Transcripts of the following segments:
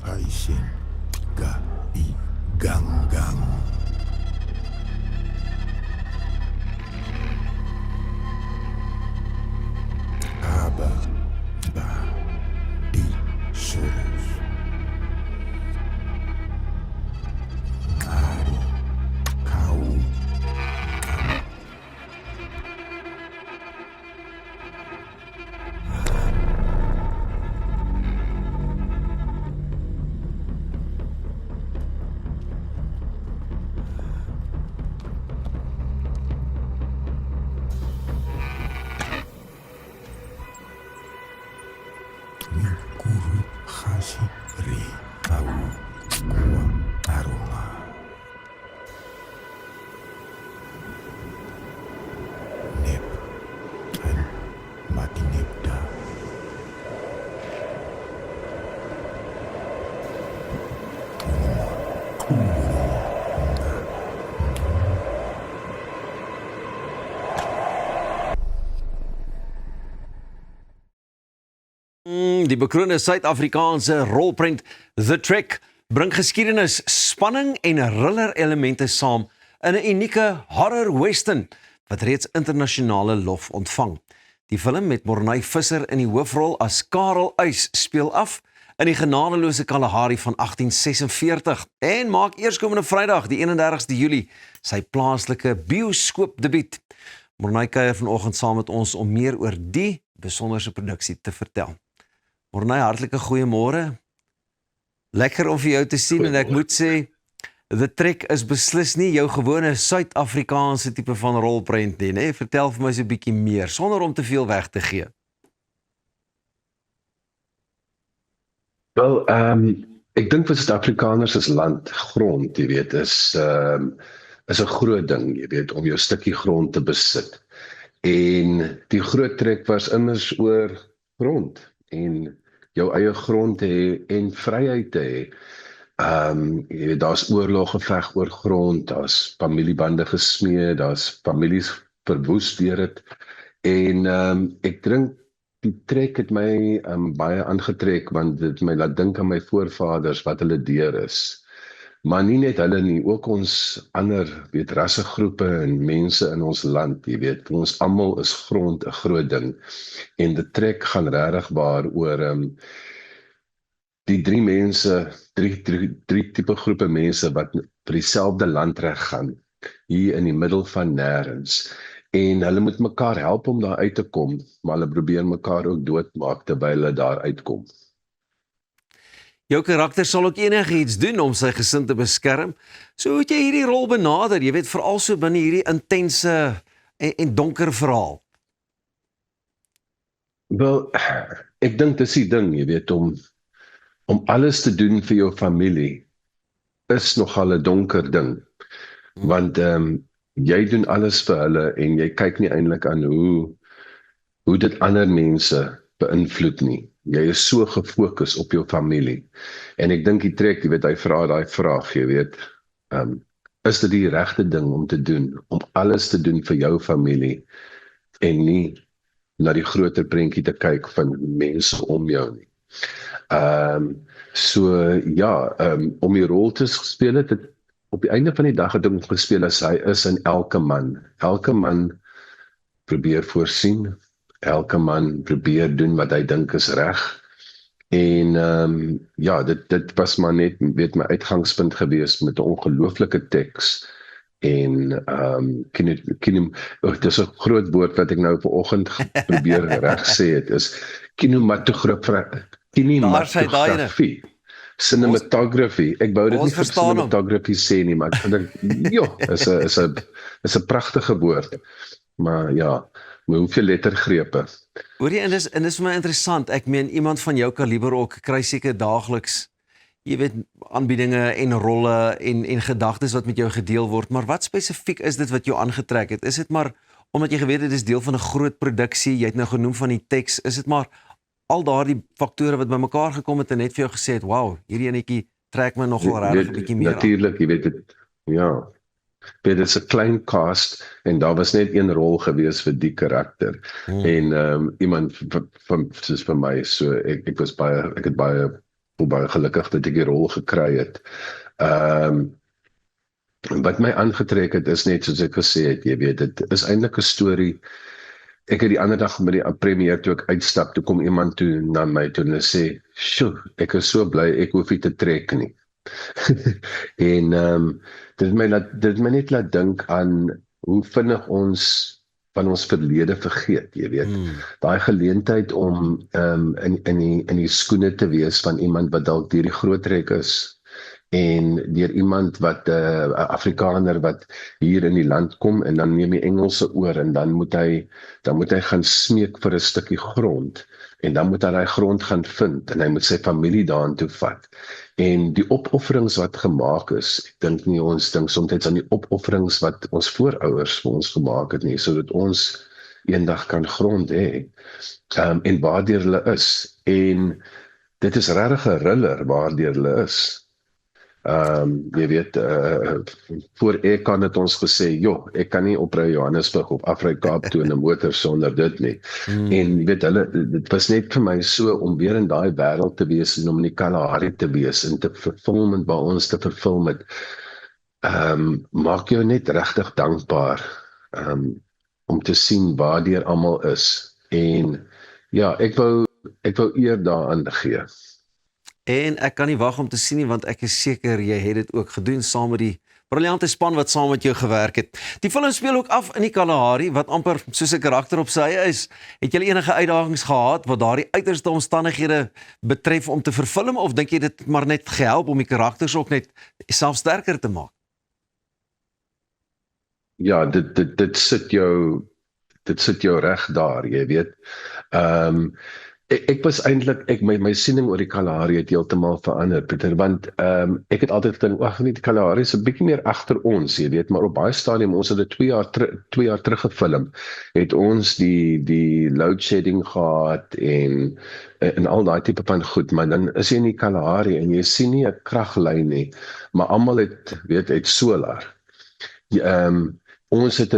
Haisin Ga I Gang Gang. Aba Ba Di Surus. Ari Kau. Guru Khasi Ri Kau Gua Aroma. Nep and Mati Nepda. Die bekroonde Suid-Afrikaanse rolprent The Trek bring geskiedenis, spanning en thriller elemente saam in 'n unieke horror western wat reeds internasionale lof ontvang. Die film met Morney Visser in die hoofrol as Karel Uys speel af in die genadeloose Kalahari van 1846 en maak eerskomende Vrydag die 31ste Julie sy plaaslike bioskoopdebuut. Morney kuier vanoggend saam met ons om meer oor die besonderse produksie te vertel. Morney, hartlike goeiemôre. Lekker om vir jou te sien en ek moet sê, The Trek is beslis nie jou gewone Suid-Afrikaanse tipe van rolprent nie, né? Vertel vir my so 'n bietjie meer, sonder om te veel weg te gee. Wel, ek dink vir Suid-Afrikaners as land, grond, jy weet, is 'n groot ding, jy weet, om jou stukkie grond te besit. En die groot trek was immers oor grond en jou eie grond te hê en vryheid te hê. Jy weet, daar's oorlog geveg oor grond, daar's familiebande gesmee, daar's families verwoes deur dit. En ek dink die trek het my baie aangetrek, want dit my laat dink aan my voorvaders, wat hulle deur is. Maar nie net hulle nie, ook ons ander, weet, rassegroepe en mense in ons land, jy weet, vir ons almal is grond 'n groot ding. En die trek gaan regtig waar oor die drie tipe groepe mense wat vir dieselfde landreg gaan, hier in die middel van nêrens. En hulle moet mekaar help om daar uit te kom, maar hulle probeer mekaar ook doodmaak terwyl hulle daar uitkom. Jou karakter sal ook enigiets doen om sy gesin te beskerm. So hoe het jy hierdie rol benader? Jy weet, veral so binne hierdie intense en donker verhaal. Wel, ek dink dis die ding, jy weet, om alles te doen vir jou familie is nogal 'n donker ding. Want jy doen alles vir hulle en jy kyk nie eintlik aan hoe dit ander mense beïnvloed nie. Jy is so gefokus op jou familie. En ek dink die trek, jy weet, hy vra daai vraag, jy weet, is dit die regte ding om te doen, om alles te doen vir jou familie en nie na die groter prentjie te kyk van mense om jou nie. Om die rol te speel het op die einde van die dag het ek gespeel as hy is in elke man. Elke man probeer voorsien, elke man probeer doen wat hy dink is reg. En dit was maar net, weet, my uitgangspunt gewees met 'n ongelooflike teks. En dis 'n groot woord wat ek nou vanoggend probeer reg sê het, is kinematografie. Cinematography. Ek wou dit nie vir cinematography sê nie, maar ek dink, is 'n pragtige woord. Maar ja, maar hoeveel lettergrepe. Hoor jy, en dis vir my interessant. Ek meen, iemand van jou kaliber ook kry seker daagliks, jy weet, aanbiedinge en rolle en gedagtes wat met jou gedeel word, maar wat spesifiek is dit wat jou aangetrek het? Is dit maar omdat jy geweet het dit is deel van 'n groot produksie, jy het nou genoem van die teks, is dit maar al daardie faktore wat bymekaar gekom het en net vir jou gesê het, wow, hierdie enetjie trek my nogal regtig 'n bietjie meer Natuurlik, jy weet dit, ja. Dit is 'n klein cast en daar was net een rol gewees vir die karakter. En iemand van soos vir my, so ek het baie baie gelukkig dat ek die rol gekry het. Wat my aangetrek het is net soos ek gesê het, jy weet, dit is eintlik 'n storie. Ek het die ander dag met die premier toe ek uitstap, toe kom iemand toe na my toe en hulle sê, "Sjoe, ek is so bly ek hoef nie te trek nie." En dit het my net laat dink aan hoe vinnig ons van ons verlede vergeet, jy weet. Daai geleentheid om in die skoene te wees van iemand wat dalk deur die groot trek is en deur iemand wat 'n Afrikaner wat hier in die land kom en dan neem die Engelse oor en dan moet hy gaan smeek vir 'n stukkie grond en dan moet hy daai grond gaan vind en hy moet sy familie daartoe vat. En die opofferings wat gemaak is, ek dink nie ons dink soms aan die opofferings wat ons voorouers vir ons gemaak het nie, sodat ons eendag kan grond hê, en waardeur hulle is. En dit is regtig 'n thriller waardeur hulle is. Jy weet, voor ek kan het ons gesê, joh, ek kan nie opry Johannesburg of Afrikaap toe in 'n motor sonder dit nie. En jy weet, dit was net vir my so om weer in daai wêreld te wees en om in die Kalahari te wees en te vervul met waar ons te vervul met, maak jou net regtig dankbaar, om te sien waardeur almal is. En ja, ek wou eer daaraan gee. En ek kan nie wag om te sien nie, want ek is seker jy het dit ook gedoen saam met die briljante span wat saam met jou gewerk het. Die film speel ook af in die Kalahari, wat amper soos 'n karakter op sy eie is. Het jy enige uitdagings gehad wat daardie uiterste omstandighede betref om te verfilm, of dink jy dit maar net gehelp om die karakters ook net self sterker te maak? Ja, dit sit jou reg daar, jy weet. Ek was eintlik, my siening oor die Kalahari het heeltemal verander, Pieter, want ek het altyd gedink, wag nie, die Kalahari is 'n bietjie meer agter ons, jy weet, maar op baie stadium, ons het dit 2 jaar terug gefilm, het ons die load shedding gehad en al daai tipe van goed, maar dan is jy in die Kalahari en jy sien nie 'n kraglyn nie, maar almal het solar. Ons het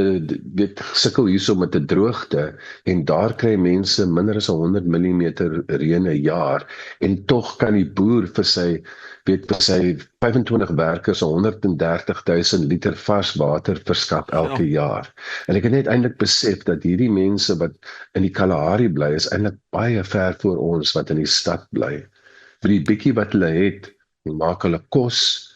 sukkel hierso met 'n droogte en daar kry mense minder as 100 mm reën 'n jaar en tog kan die boer vir sy 25 werkers 130,000 liter vars water verskaf elke jaar. En ek het net eintlik besef dat hierdie mense wat in die Kalahari bly is eintlik baie ver voor ons wat in die stad bly. Vir die bietjie wat hulle het, maak hulle kos,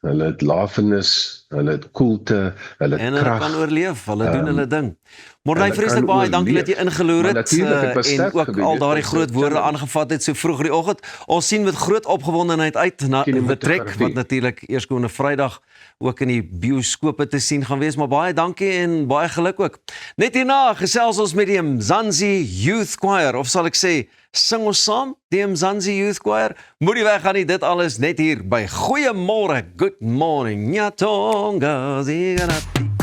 hulle het lafenis, hulle het koelte, hulle het krag. En hulle kan oorleef, hulle doen hulle ding. Morney, vreeslik baie dankie dat jy ingeloer het en ook al daardie groot woorde aangevat het so vroeg in die oggend. Ons sien met groot opgewondenheid uit na The Trek, wat natuurlik eerskomende Vrydag ook in die bioskope te sien gaan wees, maar baie dankie en baie geluk ook. Net hierna gesels ons met die Mzansi Youth Choir, of sal ek sê, sing ons saam, die Mzansi Youth Choir. Moenie weggaan nie, dit alles net hier by Goeiemôre, Good Morning, Nyatonga, Zigarati.